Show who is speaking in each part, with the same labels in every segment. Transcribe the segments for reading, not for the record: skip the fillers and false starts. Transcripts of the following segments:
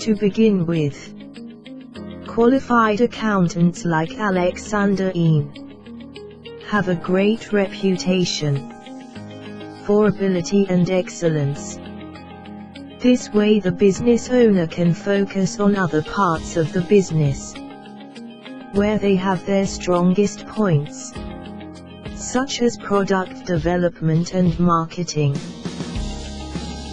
Speaker 1: To begin with, qualified accountants like Alexander Een have a great reputation for ability and excellence. This way the business owner can focus on other parts of the business where they have their strongest points, such as product development and marketing.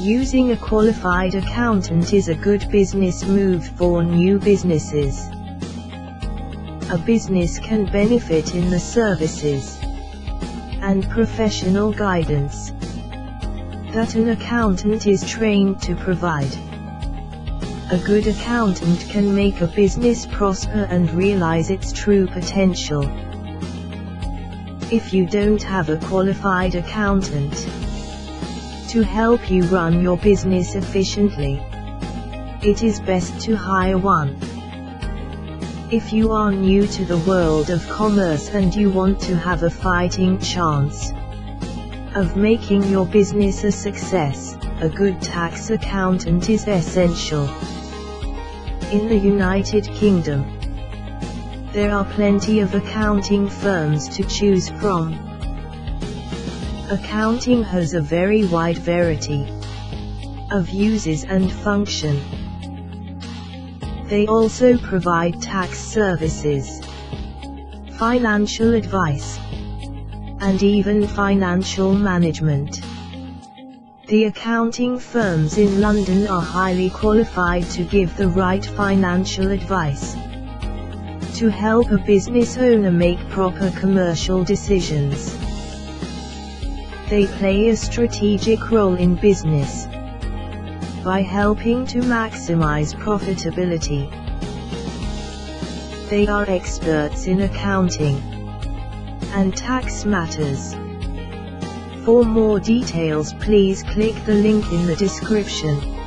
Speaker 1: Using a qualified accountant is a good business move for new businesses. A business can benefit in the services and professional guidance that an accountant is trained to provide. A good accountant can make a business prosper and realize its true potential. If you don't have a qualified accountant to help you run your business efficiently, it is best to hire one. If you are new to the world of commerce and you want to have a fighting chance of making your business a success, a good tax accountant is essential. In the United Kingdom, there are plenty of accounting firms to choose from. Accounting has a very wide variety of uses and function. They also provide tax services, financial advice, and even financial management. The accounting firms in London are highly qualified to give the right financial advice to help a business owner make proper commercial decisions. They play a strategic role in business by helping to maximize profitability. They are experts in accounting and tax matters. For more details, please click the link in the description.